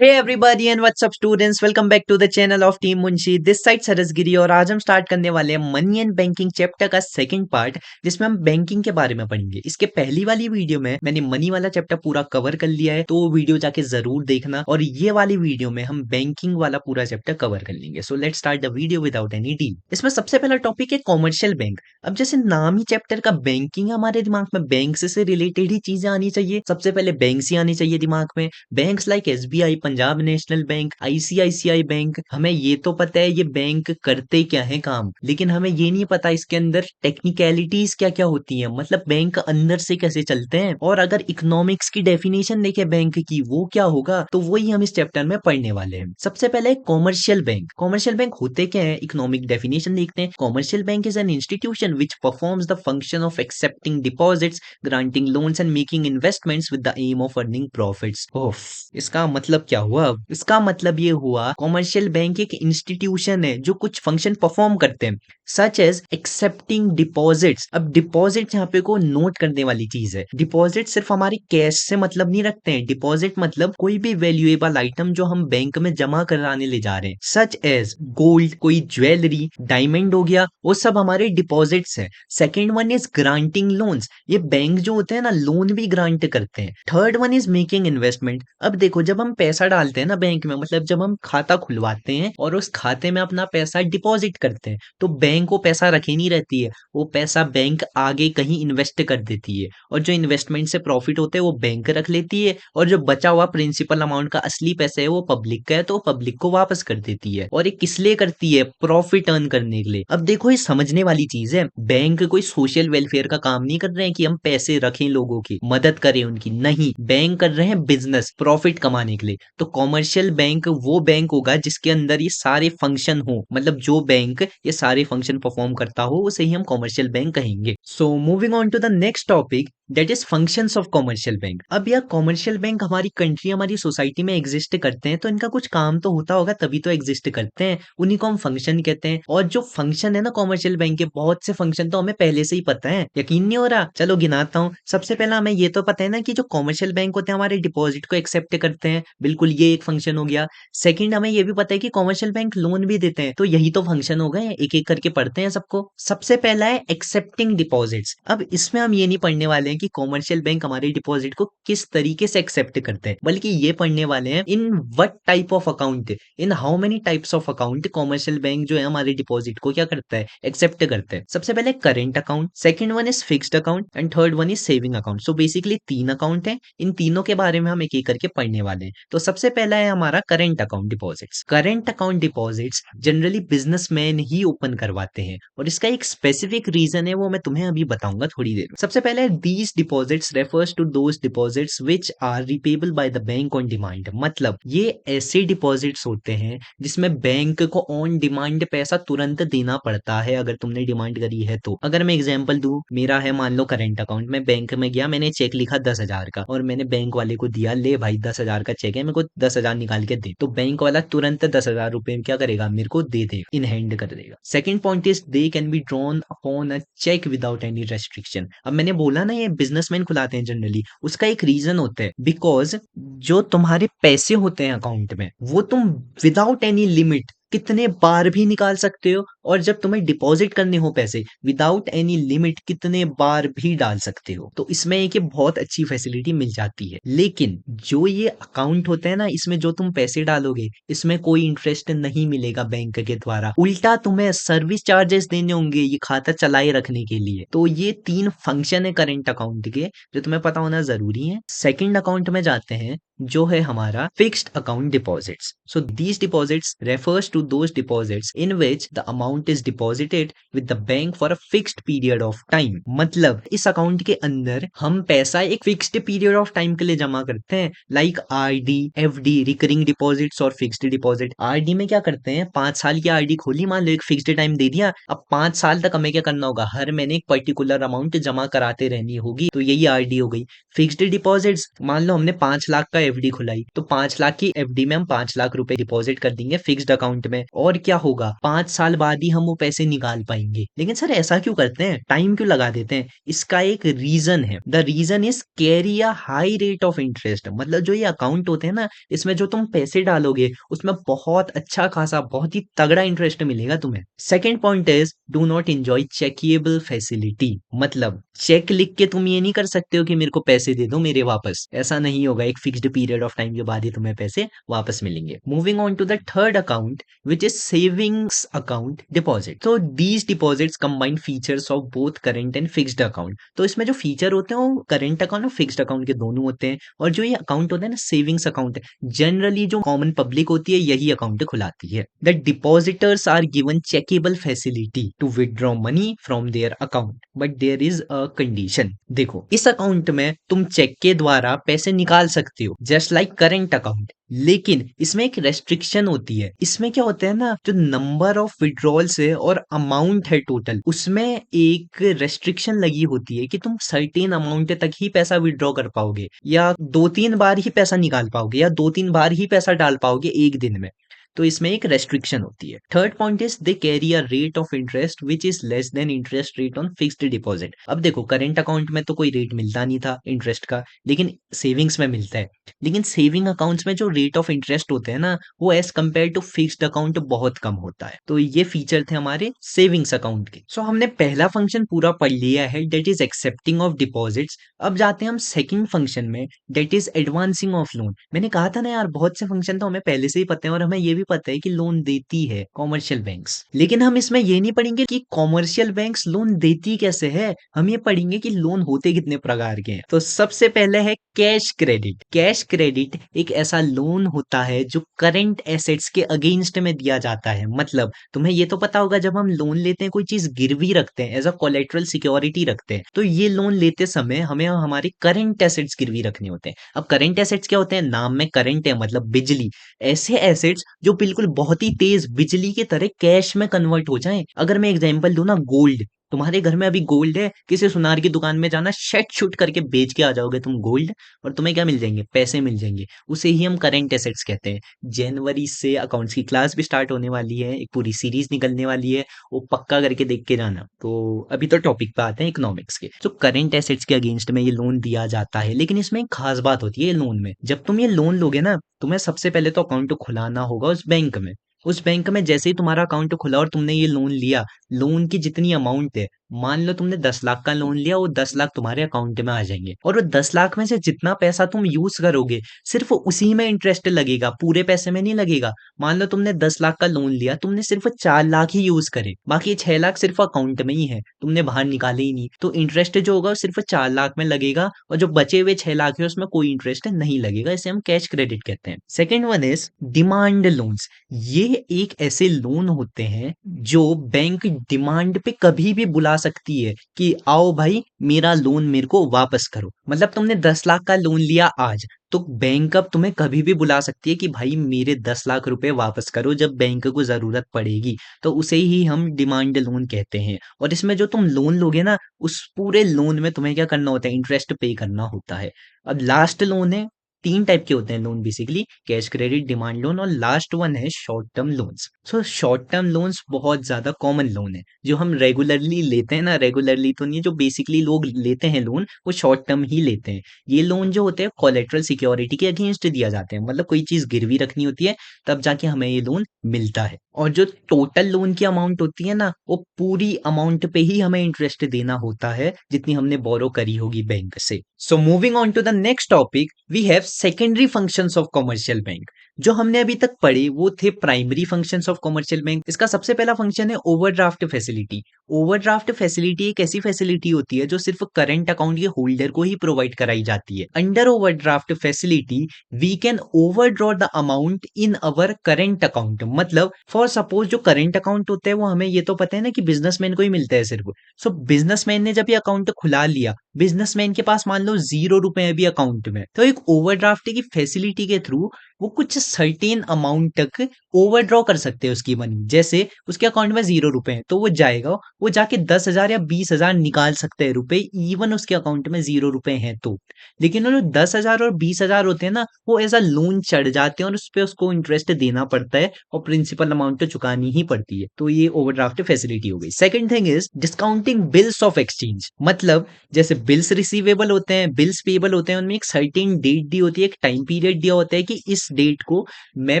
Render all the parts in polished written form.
Hey everybody and what's up students, welcome back to the channel of Team Munshi. This side Saras Giri और आज हम start करने वाले हैं मनी एंड बैंकिंग चैप्टर का सेकंड पार्ट, जिसमें हम बैंकिंग के बारे में पढ़ेंगे। इसके पहली वाली वीडियो में मैंने मनी वाला चैप्टर पूरा कवर कर लिया है, तो वो वीडियो जाके जरूर देखना। और ये वाली वीडियो में हम बैंकिंग वाला पूरा चैप्टर कवर कर लेंगे। So let's start the video without any deal. इसमें सबसे पहला टॉपिक है कॉमर्शियल बैंक। अब जैसे नाम ही चैप्टर का बैंकिंग, हमारे दिमाग में बैंक से रिलेटेड ही चीजें आनी चाहिए। सबसे पहले बैंक ही आनी चाहिए दिमाग में। Banks like SBI, Punjab national bank, ICICI bank, हमें ये तो पता है ये बैंक करते क्या है काम, लेकिन हमें ये नहीं पता इसके अंदर टेक्निकलिटीज क्या क्या होती हैं, मतलब बैंक अंदर से कैसे चलते हैं। और अगर इकोनॉमिक्स की डेफिनेशन देखें बैंक की, वो क्या होगा, तो वही हम इस चैप्टर में पढ़ने वाले हैं। सबसे पहले कॉमर्शियल बैंक। कॉमर्शियल बैंक होते क्या है, इकोनॉमिक डेफिनेशन देखते हैं। Commercial bank is an institution which performs the function of accepting deposits, granting loans and making investments with the aim of earning profits. ओफ, इसका मतलब क्या हुआ? इसका मतलब ये हुआ कॉमर्शियल बैंक एक इंस्टीट्यूशन है जो कुछ फंक्शन परफॉर्म करते हैं, सच एज एक्सेप्टिंग डिपॉजिट्स। अब डिपॉजिट यहाँ पे को नोट करने वाली चीज है। डिपॉजिट सिर्फ हमारी कैश से मतलब नहीं रखते हैं। डिपॉजिट मतलब कोई भी वैल्यूएबल आइटम जो हम बैंक में जमा कराने ले जा रहे हैं, सच एज गोल्ड, कोई ज्वेलरी, डायमंड हो गया, वो सब हमारे डिपॉजिट्स है। Second one is granting loans. ये बैंक जो होते हैं ना, लोन भी ग्रांट करते हैं। Third one is making investment. अब देखो, जब हम पैसा डालते हैं ना बैंक में, मतलब जब हम खाता खुलवाते हैं और उस खाते में अपना पैसा डिपॉजिट करते हैं, तो बैंक को पैसा रखी नहीं रहती है, वो पैसा बैंक आगे कहीं इन्वेस्ट कर देती है। और जो इन्वेस्टमेंट से प्रॉफिट होते हैं वो बैंक रख लेती है, और जो बचा हुआ प्रिंसिपल अमाउंट का असली पैसा है वो पब्लिक का है, तो पब्लिक को वापस कर देती है। और ये किस लिए करती है? प्रॉफिट अर्न करने के लिए। अब देखो, ये समझने वाली चीज है। बैंक कोई सोशल वेलफेयर का काम नहीं कर रहे हैं कि हम पैसे रखें, लोगों की मदद करें उनकी, नहीं। बैंक कर रहे हैं बिजनेस, प्रॉफिट कमाने के लिए। तो कॉमर्शियल बैंक वो बैंक होगा जिसके अंदर ये सारे फंक्शन हो, मतलब जो बैंक ये सारे फंक्शन परफॉर्म करता हो, उसे ही हम कॉमर्शियल बैंक कहेंगे। So moving on to the next topic, that is functions of commercial bank. अब यह कॉमर्शियल बैंक हमारी कंट्री, हमारी सोसाइटी में एग्जिस्ट करते हैं, तो इनका कुछ काम तो होता होगा तभी तो एग्जिस्ट करते हैं, उन्हीं को हम फंक्शन कहते हैं। और जो फंक्शन है ना कॉमर्शियल बैंक के, बहुत से फंक्शन तो हमें पहले से ही पता है। यकीन नहीं हो रहा? चलो गिनाता हूँ। सबसे पहला हमें ये तो पता है ना कि जो कॉमर्शियल बैंक होते हैं हमारे डिपॉजिट को एक्सेप्ट करते हैं, बिल्कुल ये एक फंक्शन हो गया। सेकंड, हमें ये भी पता है कि कॉमर्शियल बैंक लोन भी देते हैं, तो यही तो फंक्शन हो गए। एक एक करके पढ़ते हैं सबको। सबसे पहला है एक्सेप्टिंग डिपॉजिट्स। अब इसमें हम ये नहीं पढ़ने वाले हैं कि कॉमर्शियल बैंक हमारे डिपॉजिट को किस तरीके से एक्सेप्ट करते हैं, बल्कि ये पढ़ने वाले हैं in what type of account, in how many types of account commercial bank जो है हमारे डिपॉजिट को क्या करता है, एक्सेप्ट करते हैं। सबसे पहले current account, second one is fixed account and third one is saving account. So basically तीन अकाउंट है, इन तीनों के बारे में हम एक एक करके पढ़ने वाले हैं। तो सबसे पहला है हमारा current account deposits. Current account deposits generally businessman ही ओपन करवाते हैं, और इसका एक स्पेसिफिक रीजन है, वो मैं तुम्हें अभी बताऊंगा थोड़ी देर में। सबसे पहले these deposits refers to those deposits which are repayable by the bank on demand. मतलब ये ऐसे डिपॉजिट्स होते हैं जिसमें बैंक को ऑन डिमांड पैसा तुरंत देना पड़ता है, अगर तुमने डिमांड करी है तो। अगर मैं एग्जांपल दूं, मेरा है मान लो करेंट अकाउंट, मैं बैंक में गया, मैंने चेक लिखा 10,000 का, और मैंने बैंक वाले को दिया, ले भाई 10,000 का चेक है, मेरे को 10,000 निकाल के दे। तो बैंक वाला तुरंत 10,000 रुपए क्या करेगा, मेरे को दे देगा, इन हैंड कर देगा। Second point is they can be drawn upon a cheque without any restriction. अब मैंने बोला ना ये बिजनेसमैन खुलाते हैं जनरली, उसका एक रीजन होता है, बिकॉज जो तुम्हारे पैसे होते हैं अकाउंट में, वो तुम विदाउट एनी लिमिट कितने बार भी निकाल सकते हो, और जब तुम्हें डिपॉजिट करने हो पैसे, विदाउट एनी लिमिट कितने बार भी डाल सकते हो। तो इसमें एक ये बहुत अच्छी फैसिलिटी मिल जाती है। लेकिन जो ये अकाउंट होता है ना, इसमें जो तुम पैसे डालोगे, इसमें कोई इंटरेस्ट नहीं मिलेगा बैंक के द्वारा, उल्टा तुम्हें सर्विस चार्जेस देने होंगे ये खाता चलाए रखने के लिए। तो ये तीन फंक्शन है करेंट अकाउंट के, जो तुम्हें पता होना जरूरी है। सेकंड अकाउंट में जाते हैं, जो है हमारा fixed account deposits. So these deposits refers to those deposits in which the amount is deposited with the bank for a fixed period of time. मतलब इस अकाउंट के अंदर हम पैसा एक फिक्स्ड पीरियड ऑफ टाइम के लिए जमा करते हैं, like RD, FD, recurring deposits और फिक्स्ड डिपॉजिट। आरडी में क्या करते हैं, 5 साल की आरडी खोली, मान लो एक फिक्स्ड टाइम दे दिया, अब 5 साल तक हमें क्या करना होगा, हर महीने एक पर्टिकुलर अमाउंट जमा कराते रहनी होगी, तो यही आरडी हो गई। फिक्स्ड डिपॉजिट्स, मान लो हमने 5 लाख का एफडी खुलाई, तो 5 लाख की एफडी में हम 5 लाख रुपए डिपॉजिट कर देंगे फिक्स्ड अकाउंट में, और क्या होगा, 5 साल बाद बाद ही हम वो पैसे निकाल पाएंगे। लेकिन सर ऐसा क्यों करते हैं, टाइम क्यों लगा देते हैं? इसका एक रीजन है। The reason is carry a high rate of interest. मतलब जो ये अकाउंट होते हैं ना, इसमें जो तुम पैसे डालोगे उसमें बहुत अच्छा खासा, बहुत ही तगड़ा इंटरेस्ट मिलेगा तुम्हें। Second point is do not enjoy chequeable facility. मतलब चेक लिख के तुम ये नहीं कर सकते हो कि मेरे को पैसे दे दो मेरे वापस, ऐसा नहीं होगा। एक फिक्स्ड पीरियड ऑफ टाइम के बाद ही तुम्हें पैसे वापस मिलेंगे। Moving on to the third account which is savings account deposit. So these deposits combine features of both current and fixed account. तो इसमें जो फीचर होते हैं वो करंट अकाउंट और फिक्स्ड अकाउंट के दोनों होते हैं। और जो ये अकाउंट होता है ना, सेविंग्स अकाउंट, जनरली जो कॉमन पब्लिक होती है यही अकाउंट खुलाती है। The depositors are given chequeable facility to withdraw money from their account, but there is a condition. देखो, इस अकाउंट में तुम चेक के द्वारा पैसे निकाल सकते हो जस्ट लाइक करंट अकाउंट, लेकिन इसमें एक रेस्ट्रिक्शन होती है। इसमें क्या होता है ना, जो नंबर ऑफ विड्रॉल्स है और अमाउंट है टोटल, उसमें एक रेस्ट्रिक्शन लगी होती है कि तुम सर्टेन अमाउंट तक ही पैसा विड्रॉ कर पाओगे, या 2-3 बार ही पैसा निकाल पाओगे, या 2-3 बार ही पैसा डाल पाओगे एक दिन में। तो इसमें एक रेस्ट्रिक्शन होती है। Third point is they carry a rate of interest which is less than interest rate on fixed deposit. अब देखो, करंट अकाउंट में तो कोई रेट मिलता नहीं था इंटरेस्ट का, लेकिन सेविंग्स में मिलता है। लेकिन सेविंग अकाउंट्स में जो रेट ऑफ इंटरेस्ट होते हैं ना, वो as compare to fixed account बहुत कम होता है। तो ये फीचर थे हमारे सेविंग्स अकाउंट के। सो हमने पहला फंक्शन पूरा पढ़ लिया है, that is accepting of deposits. अब जाते हैं हम सेकंड फंक्शन में, that is advancing of loan. मैंने कहा था ना यार, बहुत से फंक्शन तो हमें पहले से ही पता है, और हमें ये भी पता है कि लोन देती है कॉमर्शियल बैंक्स। लेकिन हम इसमें ये नहीं पढ़ेंगे कि कॉमर्शियल बैंक्स लोन देती कैसे है, हम ये पढ़ेंगे कि लोन होते कितने प्रकार के हैं। तो सबसे पहले है कैश क्रेडिट। कैश क्रेडिट एक ऐसा लोन होता है जो करंट एसेट्स के अगेंस्ट में दिया जाता है। मतलब तुम्हें ये तो पता होगा, जब हम लोन लेते हैं, कोई चीज गिरवी रखते हैं, एज अ कोलेट्रल सिक्योरिटी रखते हैं, तो ये लोन लेते समय हमें हमारे करंट एसेट्स गिरवी रखने होते हैं। अब करंट एसेट्स क्या होते हैं? नाम में करंट है, मतलब बिजली। ऐसे एसेट्स जो बिल्कुल बहुत ही तेज बिजली की तरह कैश में कन्वर्ट हो जाएं। अगर मैं एग्जांपल दूं ना, गोल्ड। तुम्हारे घर में अभी गोल्ड है, किसी सुनार की दुकान में जाना, शट शूट करके बेच के आ जाओगे तुम गोल्ड, और तुम्हें क्या मिल जाएंगे? पैसे मिल जाएंगे। उसे ही हम करंट एसेट्स कहते हैं। जनवरी से अकाउंट्स की क्लास भी स्टार्ट होने वाली है, एक पूरी सीरीज निकलने वाली है, वो पक्का करके देख के जाना। तो अभी तो टॉपिक पे आते हैं इकोनॉमिक्स के। तो करंट एसेट्स के अगेंस्ट में ये लोन दिया जाता है, लेकिन इसमें एक खास बात होती है लोन में। जब तुम ये लोन लोगे ना, तुम्हें सबसे पहले तो अकाउंट खुलाना होगा उस बैंक में। उस बैंक में जैसे ही तुम्हारा अकाउंट खुला और तुमने ये लोन लिया, लोन की जितनी अमाउंट है, मान लो तुमने 10 लाख का लोन लिया, वो 10 लाख तुम्हारे अकाउंट में आ जाएंगे। और वो 10 लाख में से जितना पैसा तुम यूज करोगे, सिर्फ उसी में इंटरेस्ट लगेगा, पूरे पैसे में नहीं लगेगा। मान लो तुमने 10 लाख का लोन लिया, तुमने सिर्फ 4 लाख ही यूज करे, बाकी 6 लाख सिर्फ अकाउंट में ही है, तुमने बाहर निकाले ही नहीं, तो इंटरेस्ट जो होगा वो सिर्फ 4 लाख में लगेगा, और जो बचे हुए 6 लाख है उसमें कोई इंटरेस्ट नहीं लगेगा। इसे हम कैश क्रेडिट कहते हैं। Second one is demand loans. ये एक ऐसे लोन होते हैं जो बैंक डिमांड पे कभी भी बुला सकती है कि आओ भाई, मेरा लोन मेरे को वापस करो। मतलब तुमने 10 लाख का लोन लिया आज, तो बैंक अब तुम्हें कभी भी बुला सकती है कि भाई मेरे 10 लाख रुपए वापस करो, जब बैंक को जरूरत पड़ेगी। तो उसे ही हम डिमांड लोन कहते हैं। और इसमें जो तुम लोन लोगे ना, उस पूरे लोन में तुम्हें क्या करना होता है? इंटरेस्ट पे करना होता है। अब लास्ट लोन है, 3 टाइप के होते हैं loan basically, cash credit, demand loan, और लास्ट वन है short term loans. So short term loans बहुत ज्यादा कॉमन लोन है, जो हम रेगुलरली लेते हैं ना, रेगुलरली तो नहीं, जो बेसिकली लोग लेते हैं लोन, वो शॉर्ट टर्म ही लेते हैं। ये लोन जो होते हैं कोलेट्रल सिक्योरिटी के अगेंस्ट दिया जाते हैं, मतलब कोई चीज गिरवी रखनी होती है, तब जाके हमें ये लोन मिलता है। और जो टोटल लोन की अमाउंट होती है ना, वो पूरी अमाउंट पे ही हमें इंटरेस्ट देना होता है, जितनी हमने बोरो करी होगी बैंक से। So moving on to the next topic, we have secondary functions of commercial bank. जो हमने अभी तक पढ़े वो थे primary functions of commercial bank. इसका सबसे पहला फंक्शन है ओवरड्राफ्ट फैसिलिटी। ओवरड्राफ्ट फैसिलिटी एक ऐसी फैसिलिटी होती है जो सिर्फ करंट अकाउंट के होल्डर को ही प्रोवाइड कराई जाती है। Under overdraft facility we can overdraw the amount in our current account. मतलब फॉर सपोज जो करंट अकाउंट होता है वो हमें ये तो पता है ना कि बिजनेसमैन को ही मिलता है सिर्फ। सो बिजनेसमैन ने जब ये अकाउंट खुला लिया, बिजनेसमैन के पास मान लो 0 रुपए है भी अकाउंट में, तो एक ओवरड्राफ्ट की फैसिलिटी के थ्रू वो कुछ सर्टेन अमाउंट तक ओवरड्रॉ कर सकते हैं उसकी मनी। जैसे उसके अकाउंट में 0 रुपए है तो वो जाएगा, वो जाके 10,000 या 20,000 निकाल सकते हैं रुपए, इवन उसके अकाउंट में 0 रुपए हैं तो। लेकिन वो जो 10,000 और 20,000 होते हैं ना, वो एज अ लोन चढ़ जाते हैं और उस पे उसको इंटरेस्ट देना पड़ता है और प्रिंसिपल अमाउंट तो चुकानी ही पड़ती है। तो ये ओवरड्राफ्ट फैसिलिटी हो गई। Second thing is discounting bills of exchange. मतलब जैसे बिल्स रिसीवेबल होते हैं, बिल्स पेबल होते हैं, उनमें एक सर्टेन डेट दी होती है, एक टाइम पीरियड दिया होता है कि इस डेट को मैं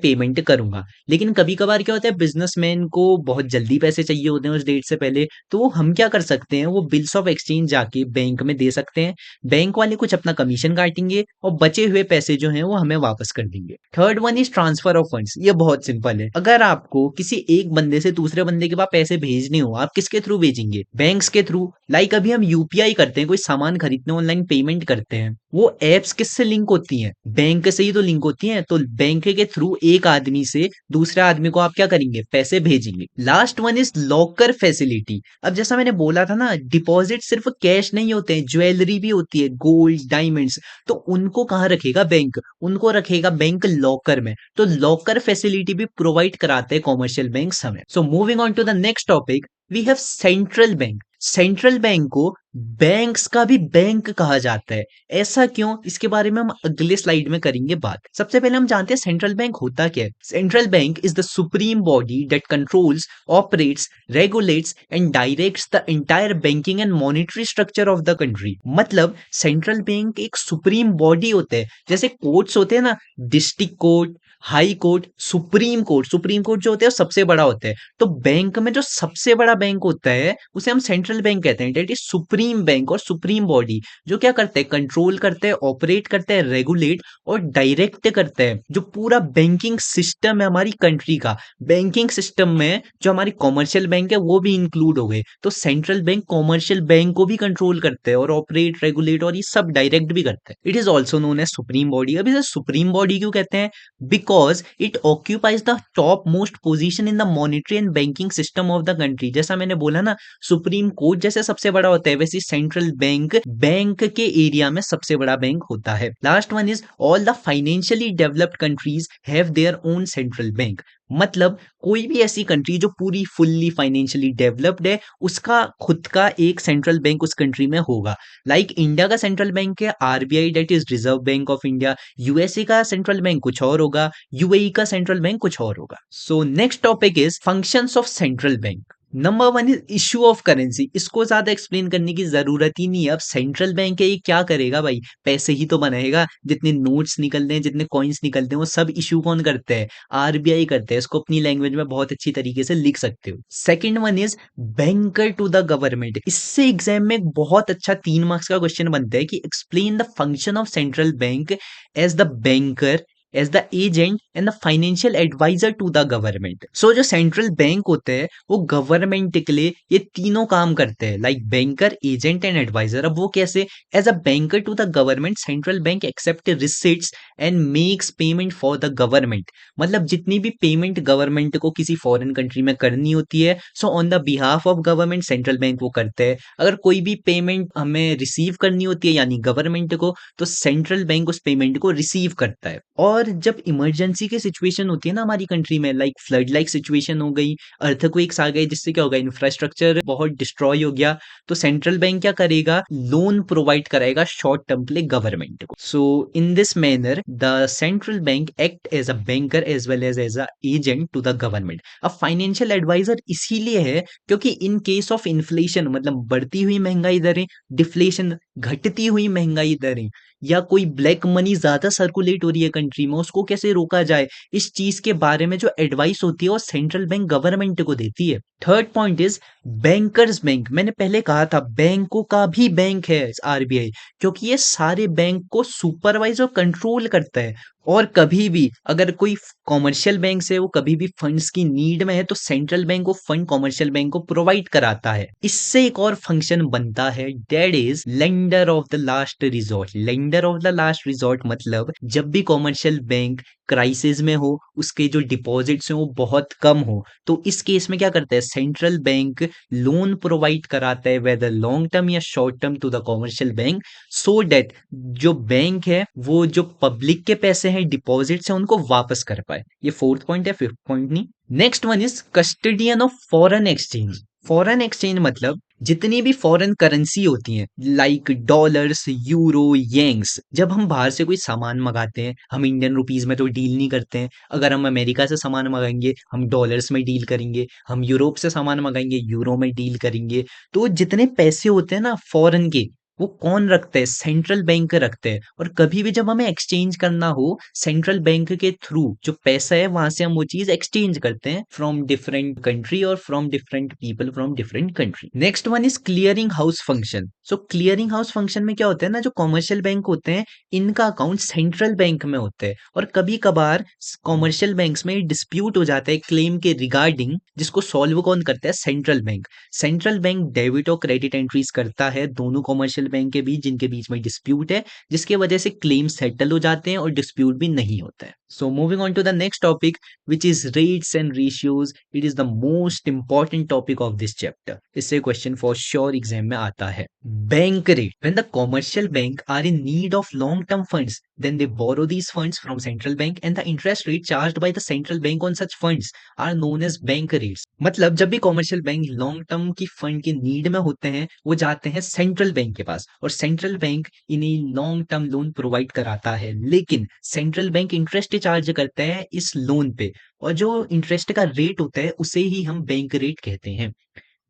पेमेंट करूंगा। लेकिन कभी कभार क्या होता है, बिजनेसमैन को बहुत जल्दी पैसे चाहिए होते हैं उस डेट से पहले, तो वो हम क्या कर सकते हैं, वो बिल्स ऑफ एक्सचेंज जाके बैंक में दे सकते हैं। बैंक वाले कुछ अपना कमीशन काटेंगे और बचे हुए पैसे जो हैं वो हमें वापस कर देंगे। Third one is transfer of funds. ये बहुत सिंपल है। अगर आपको किसी एक बंदे से दूसरे बंदे के पास पैसे भेजने हो, आप किसके थ्रू भेजेंगे? बैंक्स के थ्रू। लाइक अभी हम यूपीआई करते हैं, कोई सामान खरीदते हैं, ऑनलाइन पेमेंट करते हैं, वो एप्स किससे लिंक होती हैं? बैंक से ही तो लिंक होती हैं। तो बैंक के थ्रू एक आदमी से दूसरे आदमी को आप क्या करेंगे? पैसे भेजेंगे। Last one is locker facility. अब जैसा मैंने बोला था ना, डिपॉजिट सिर्फ कैश नहीं होते हैं, ज्वेलरी भी होती है, गोल्ड, डायमंड्स। तो उनको कहाँ रखेगा बैंक? उनको रखेगा बैंक लॉकर में। तो लॉकर फैसिलिटी भी प्रोवाइड कराते हैं कॉमर्शियल बैंक हमें। So moving on to the next topic, we have central bank. Central bank को बैंक्स का भी बैंक कहा जाता है। ऐसा क्यों? इसके बारे में हम अगले स्लाइड में करेंगे बात। सबसे पहले हम जानते हैं सेंट्रल बैंक होता क्या है। Central bank is the supreme body that controls, operates, regulates and directs the entire banking and monetary structure of the country. मतलब सेंट्रल बैंक एक सुप्रीम बॉडी होता है। जैसे कोर्ट्स होते हैं ना, district court, high court, supreme court. Supreme court जो होते हैं सबसे बड़ा होता है। तो बैंक में जो सबसे बड़ा बैंक होता है उसे हम सेंट्रल बैंक कहते हैं। दैट इज सुप्रीम बैंक और सुप्रीम बॉडी, जो क्या करते हैं? कंट्रोल करते हैं, ऑपरेट करते हैं, रेगुलेट और डायरेक्ट करते हैं जो पूरा बैंकिंग सिस्टम है हमारी कंट्री का। बैंकिंग सिस्टम में जो हमारी कॉमर्शियल बैंक है वो भी इंक्लूड हो गए। तो सेंट्रल बैंक कॉमर्शियल बैंक को भी कंट्रोल करते हैं और ऑपरेट, रेगुलेट और ये सब डायरेक्ट भी करते हैं। It is also known as supreme body. अब इसे सुप्रीम बॉडी क्यों कहते हैं? Because it occupies the top most position in the monetary and banking system of the country. जैसा मैंने बोला ना, सुप्रीम कोर्ट जैसे सबसे बड़ा होता है, वैसे सेंट्रल बैंक बैंक के एरिया में सबसे बड़ा बैंक होता है। Last one is all the financially developed countries have their own central bank. मतलब कोई भी ऐसी कंट्री जो पूरी फुल्ली फाइनेंशियली डेवलप्ड है, उसका खुद का एक सेंट्रल बैंक उस कंट्री में होगा। लाइक इंडिया का सेंट्रल बैंक है RBI, that is reserve bank of India. USA का सेंट्रल बैंक कुछ और होगा, यूएई का सेंट्रल बैंक कुछ और होगा। So next topic is functions of central bank. Number one is issue of currency. इसको ज्यादा एक्सप्लेन करने की जरूरत ही नहीं है। अब सेंट्रल बैंक है, ये क्या करेगा भाई? पैसे ही तो बनाएगा। जितने नोट्स निकलते हैं, जितने कॉइन्स निकलते हैं, वो सब इशू कौन करते हैं? आरबीआई करते हैं। इसको अपनी लैंग्वेज में बहुत अच्छी तरीके से लिख सकते हो। Second one is banker to the government. इससे एग्जाम में एक बहुत अच्छा 3 मार्क्स का क्वेश्चन बनता है कि explain the function of central bank as the banker, as the agent and the financial adviser to the government. So जो सेंट्रल बैंक होते हैं वो गवर्नमेंट के लिए ये तीनों काम करते हैं, like banker, agent and adviser. अब वो कैसे? As a banker to the government, central bank accept receipts and makes payment for the government. मतलब जितनी भी पेमेंट गवर्नमेंट को किसी फॉरेन कंट्री में करनी होती है, so on the behalf of government central bank वो करते हैं। अगर कोई भी पेमेंट हमें रिसीव करनी होती है यानी गवर्नमेंट को, तो सेंट्रल बैंक उस पेमेंट को रिसीव करता है। और जब इमरजेंसी की सिचुएशन होती है ना हमारी कंट्री में, लाइक फ्लड लाइक सिचुएशन हो गई, अर्थक्वेक्स आ गए, जिससे क्या होगा, इंफ्रास्ट्रक्चर बहुत डिस्ट्रॉय हो गया, तो सेंट्रल बैंक क्या करेगा? लोन प्रोवाइड कराएगा शॉर्ट टर्म के लिए गवर्नमेंट को। So in this manner the central bank act as a banker as well as a agent to the government. अब फाइनेंशियल एडवाइजर इसीलिए है क्योंकि इन केस ऑफ इन्फ्लेशन, मतलब बढ़ती हुई महंगाई दरें, डिफ्लेशन, घटती हुई महंगाई दरें, या कोई ब्लैक मनी ज्यादा सर्कुलेट हो रही है कंट्री में, उसको कैसे रोका जाए, इस चीज के बारे में जो एडवाइस होती है वो सेंट्रल बैंक गवर्नमेंट को देती है। Third point is bankers bank. मैंने पहले कहा था बैंकों का भी बैंक है आरबीआई, क्योंकि ये सारे बैंक को सुपरवाइज और कंट्रोल करता है। और कभी भी अगर कोई कॉमर्शियल बैंक से वो कभी भी फंड्स की नीड में है, तो सेंट्रल बैंक वो फंड कॉमर्शियल बैंक को प्रोवाइड कराता है। इससे एक और फंक्शन बनता है, that is lender of the last resort. Lender of the last resort मतलब जब भी कॉमर्शियल बैंक क्राइसिस में हो, उसके जो डिपॉजिट्स हैं वो बहुत कम हो, तो इस केस में क्या करता है सेंट्रल बैंक लोन प्रोवाइड कराता है वेदर लॉन्ग टर्म या short term to the commercial bank, so that जो बैंक है वो जो पब्लिक के पैसे हैं डिपॉजिट्स हैं उनको वापस कर पाए। ये फोर्थ पॉइंट है, फिफ्थ पॉइंट नहीं। Next one is custodian of foreign exchange. Foreign exchange मतलब जितनी भी फॉरेन करेंसी होती हैं लाइक डॉलर्स, यूरो, येंग्स, जब हम बाहर से कोई सामान मंगाते हैं हम इंडियन रुपीज में तो डील नहीं करते हैं। अगर हम अमेरिका से सामान मंगाएंगे हम डॉलर्स में डील करेंगे, हम यूरोप से सामान मंगाएंगे यूरो में डील करेंगे। तो जितने पैसे होते हैं ना फॉरेन के, वो कौन रखते हैं, सेंट्रल बैंक रखते हैं। और कभी भी जब हमें एक्सचेंज करना हो सेंट्रल बैंक के थ्रू जो पैसा है वहां से हम वो चीज एक्सचेंज करते हैं फ्रॉम डिफरेंट कंट्री और from different people from different country. Next one is clearing house function. So clearing house function में क्या होता है ना, जो कॉमर्शियल बैंक होते हैं इनका अकाउंट सेंट्रल बैंक में होता है, और कभी कभार कॉमर्शियल बैंक्स में डिस्प्यूट हो जाता है क्लेम के रिगार्डिंग, जिसको सॉल्व कौन करता है, central bank. Central bank debit और क्रेडिट एंट्रीज करता है दोनों कॉमर्शियल बैंक के बीच जिनके बीच में डिस्प्यूट है, जिसके वजह से क्लेम सेटल हो जाते हैं और डिस्प्यूट भी नहीं होता है। So moving on to the next topic which is rates and ratios. It is the most important topic of this chapter. इससे क्वेश्चन फॉर श्योर एग्जाम में आता है। Bank rate, when the commercial bank are in need of long term funds then they borrow these funds from central bank and the interest rate charged by the central bank on such funds are known as bank rates। मतलब जब भी commercial bank long term की fund की need में होते हैं वो जाते हैं सेंट्रल बैंक के पास, और सेंट्रल बैंक इन्हें लॉन्ग टर्म लोन प्रोवाइड कराता है, लेकिन सेंट्रल बैंक इंटरेस्ट चार्ज करता है इस लोन पे, और जो इंटरेस्ट का रेट होता है उसे ही हम बैंक रेट कहते हैं।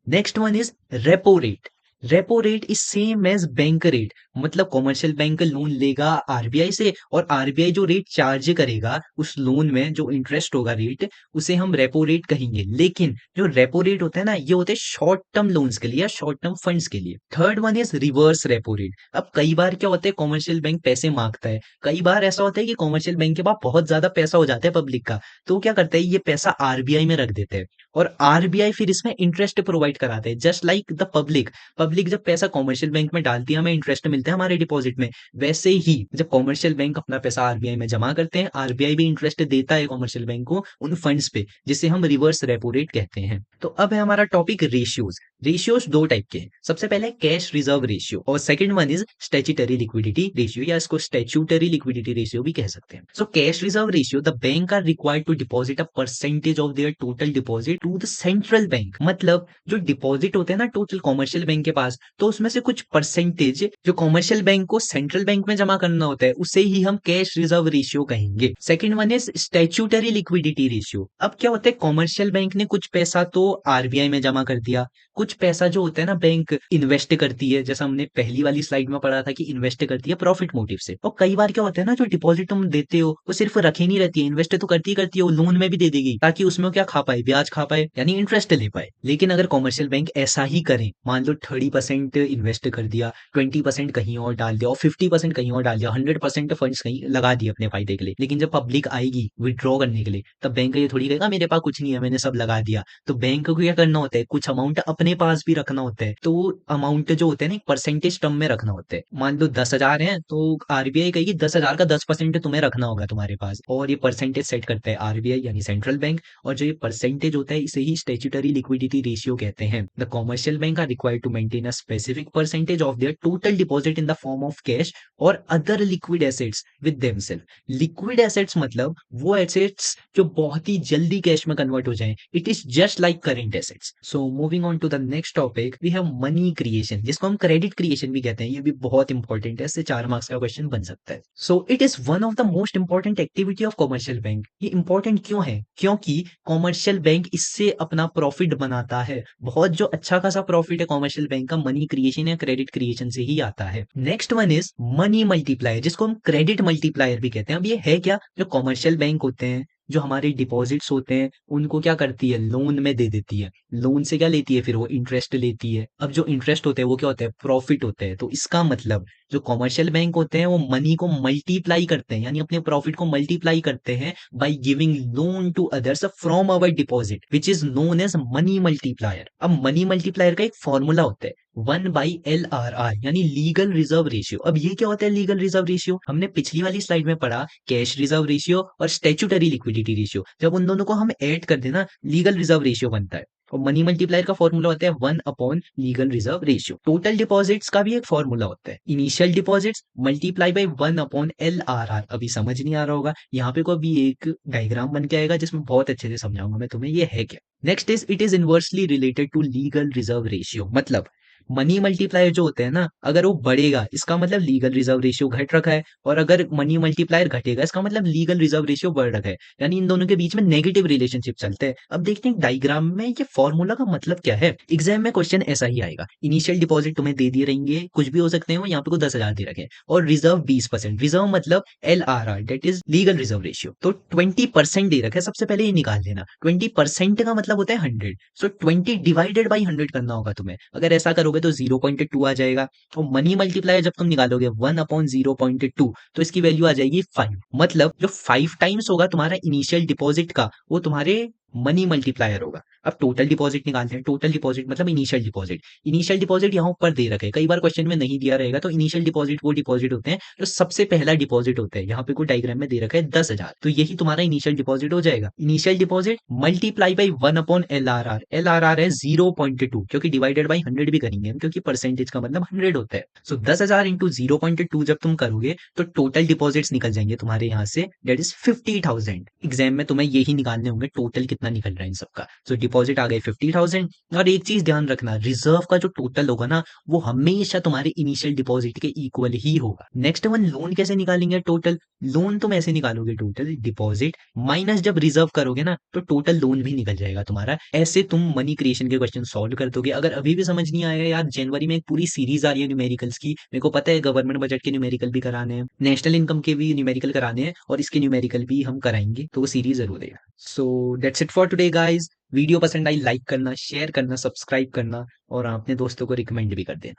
Next one is repo rate. Repo rate is same as bank rate, मतलब कॉमर्शियल बैंक लोन लेगा आरबीआई से और आरबीआई जो रेट चार्ज करेगा उस लोन में जो इंटरेस्ट होगा रेट, उसे हम रेपो रेट कहेंगे। लेकिन जो रेपो रेट होता है ना ये होते हैं शॉर्ट टर्म लोन्स के लिए या शॉर्ट टर्म फंड्स के लिए। Third one is reverse repo rate. अब कई बार क्या होता है कॉमर्शियल बैंक पैसे मांगता है, कई बार ऐसा होता है कि कॉमर्शियल बैंक के पास बहुत ज्यादा पैसा हो जाता है पब्लिक का, तो क्या करता है ये पैसा आरबीआई में रख देते हैं और आरबीआई फिर इसमें इंटरेस्ट प्रोवाइड कराते हैं just like the public. Public जब पैसा कॉमर्शियल बैंक में डालती है हमें इंटरेस्ट मिलता है हमारे डिपॉजिट में, वैसे ही जब कॉमर्शियल बैंक अपना पैसा आरबीआई में जमा करते हैं आरबीआई भी इंटरेस्ट देता है कॉमर्शियल बैंक को उन फंड्स पे, जिसे हम रिवर्स रेपो रेट कहते हैं। तो अब है हमारा टॉपिक रेशियोज। रेशियोज दो टाइप के हैं, सबसे पहले कैश रिजर्व रेशियो और second one is statutory liquidity ratio, या इसको स्टैट्यूटरी लिक्विडिटी रेशियो भी कह सकते हैं। So cash reserve ratio, the bank are required to deposit a percentage of their total deposit to the central bank. मतलब जो deposit होते हैं ना टोटल कॉमर्शियल बैंक के पास, तो उसमें से कुछ परसेंटेज जो कॉमर्शियल बैंक को सेंट्रल बैंक में जमा करना होता है उसे ही हम कैश रिजर्व रेशियो कहेंगे। Second one is statutory liquidity ratio. अब क्या होता है कॉमर्शियल बैंक ने कुछ पैसा तो आरबीआई में जमा कर दिया, कुछ पैसा जो होता है ना बैंक इन्वेस्ट करती है, जैसा हमने पहली वाली स्लाइड में पढ़ा था कि इन्वेस्ट करती है प्रॉफिट मोटिव से। और कई बार क्या होता है ना जो डिपॉजिट तुम देते हो वो सिर्फ रखे नहीं रहती है, इन्वेस्ट तो करती है वो लोन में भी दे देगी ताकि उसमें क्या खा पाए, ब्याज खा पाए यानी इंटरेस्ट ले पाए। लेकिन अगर कॉमर्शियल बैंक ऐसा ही करे, मान लो 30% इन्वेस्ट कर दिया, 20% कहीं और डाल दिया और 50% कहीं और डाल दिया, 100% फंड्स कहीं लगा दिए अपने फायदे के लिए, लेकिन जब पब्लिक आएगी विड्रॉ करने के लिए तब बैंक ये थोड़ी कहेगा मेरे पास कुछ नहीं है मैंने सब लगा दिया। तो बैंक को क्या करना होता है कुछ अमाउंट अपने पास भी रखना होता है, तो अमाउंट जो होते हैं ना एक परसेंटेज टर्म में रखना होता है। मान लो 10,000 है तो आरबीआई कहेगी 10,000 का 10% तुम्हें रखना होगा तुम्हारे पास, और ये परसेंटेज सेट करता है आरबीआई यानी सेंट्रल बैंक। और जो ये परसेंटेज होता है इसे ही स्टैट्यूटरी लिक्विडिटी रेशियो कहते हैं। The commercial bank are required to maintain a specific percentage of their total deposit in the form of cash और other liquid assets with themselves. Liquid assets मतलब वो एसेट्स जो बहुत ही जल्दी कैश में convert हो जाएं। It is just like current assets. So moving on to the next topic we have money creation, जिसको हम क्रेडिट क्रिएशन भी कहते हैं। ये भी बहुत इंपॉर्टेंट है, इससे 4 मार्क्स का क्वेश्चन बन सकता है। So it is one of the most important activity of commercial bank. ये इंपॉर्टेंट क्यों है, क्योंकि कॉमर्शियल बैंक इससे अपना प्रॉफिट बनाता है। बहुत जो अच्छा खासा प्रॉफिट है कॉमर्शियल बैंक का मनी क्रिएशन या क्रेडिट क्रिएशन से ही आता है। Next one is money multiplier, जिसको हम क्रेडिट मल्टीप्लायर भी कहते हैं। अब ये है क्या, जो कॉमर्शियल बैंक होते हैं जो हमारे डिपॉजिट्स होते हैं उनको क्या करती है लोन में दे देती है, लोन से क्या लेती है, फिर वो इंटरेस्ट लेती है। अब जो इंटरेस्ट होता है वो क्या होता है, प्रॉफिट होता है। तो इसका मतलब जो कॉमर्शियल बैंक होते हैं वो मनी को मल्टीप्लाई करते हैं, यानी अपने प्रॉफिट को मल्टीप्लाई करते हैं by giving loan to others from our deposit which is known as money multiplier. अब मनी मल्टीप्लायर का एक फॉर्मूला होता है 1/LRR, यानी लीगल रिजर्व रेशियो। अब ये क्या होता है लीगल रिजर्व रेशियो, हमने पिछली वाली स्लाइड में पढ़ा कैश रिजर्व रेशियो और स्टैट्यूटरी लिक्विडिटी रेशियो। जब उन दोनों को हम ऐड कर देना लीगल रिजर्व रेशियो बनता है। और मनी मल्टीप्लायर का फॉर्मूला होता है 1 upon legal reserve ratio. Total deposits का भी एक फॉर्मूला होता है initial deposits multiply by 1/LRR। अभी समझ नहीं आ रहा होगा, यहाँ पे को अभी एक डायग्राम बन के आएगा जिसमें बहुत अच्छे से समझाऊंगा मैं तुम्हें ये है क्या। Next is it is inversely related to legal reserve ratio. मतलब मनी मल्टीप्लायर जो होते हैं ना, अगर वो बढ़ेगा इसका मतलब लीगल रिजर्व रेशियो घट रखा है, और अगर मनी मल्टीप्लायर घटेगा इसका मतलब लीगल रिजर्व रेशियो बढ़ रखा है, यानी इन दोनों के बीच में नेगेटिव रिलेशनशिप चलते हैं। अब देखते हैं डायग्राम में ये फॉर्मूला का मतलब क्या है। एग्जाम में क्वेश्चन ऐसा ही आएगा, इनिशियल डिपॉजिट तुम्हें दे दिए रहेंगे, कुछ भी हो सकते हैं, यहाँ पे को 10,000 दे रखे, और रिजर्व 20%, रिजर्व मतलब LRR that is legal reserve ratio. तो 20% दे रखा है, सबसे पहले ये निकाल लेना। 20% का मतलब होता है 100, सो 20 डिवाइडेड बाई 100 करना होगा तुम्हें। अगर ऐसा करोगे तो 0.2 आ जाएगा। और मनी मल्टीप्लायर जब तुम निकालोगे 1/0.2, तो इसकी वैल्यू आ जाएगी 5। मतलब जो 5 टाइम्स होगा तुम्हारा इनिशियल डिपॉजिट का, वो तुम्हारे मनी मल्टीप्लायर होगा। अब टोटल डिपॉजिट निकालते हैं। टोटल डिपॉजिट मतलब इनिशियल डिपॉजिट। इनिशियल डिपॉजिट यहाँ ऊपर दे रखे, कई बार क्वेश्चन में नहीं दिया रहेगा। तो इनिशियल डिपॉजिट वो डिपॉजिट होते हैं जो सबसे पहला डिपॉजिट होता है। यहाँ पे कोई डायग्राम में दे रखा है 10,000, तो यही तुम्हारा इनिशियल डिपॉजिट हो जाएगा। Initial deposit multiply by 1/LRR। LRR है 0.2, क्योंकि डिवाइडेड बाई 100 भी करेंगे हम, क्योंकि परसेंटेज का मतलब 100 होता है। सो 10,000 इंटू 0.2 जब तुम करोगे तो टोटल डिपॉजिट्स निकल जाएंगे तुम्हारे यहाँ से, दैट इज 50,000। एग्जाम में तुम्हें यही निकालने होंगे टोटल कितना निकल रहा है इन सबका। सो डिपॉजिट आ गए 50,000। और एक चीज ध्यान रखना, रिजर्व का जो टोटल होगा ना, वो हमेशा तुम्हारे इनिशियल डिपॉजिट के इक्वल ही होगा। नेक्स्ट वन, लोन कैसे निकालेंगे टोटल। लोन तुम ऐसे निकालोगे, टोटल डिपॉजिट माइनस जब रिजर्व करोगे ना, तो टोटल लोन भी निकल जाएगा तुम्हारा। ऐसे तुम मनी क्रिएशन के क्वेश्चन सॉल्व कर दोगे। अगर अभी भी समझ नहीं आया यार, जनवरी में एक पूरी सीरीज आ रही है न्यूमेरिकल्स की, मेरे को पता है गवर्नमेंट बजट के न्यूमेरिकल भी कराने हैं, नेशनल इनकम के भी न्यूमेरिकल कराने हैं, और इसके न्यूमेरिकल भी हम कराएंगे, तो वो सीरीज जरूर देगा। So that's it for today guys. Video पसंद आई लाइक करना, शेयर करना, सब्सक्राइब करना, और अपने दोस्तों को रिकमेंड भी कर देना।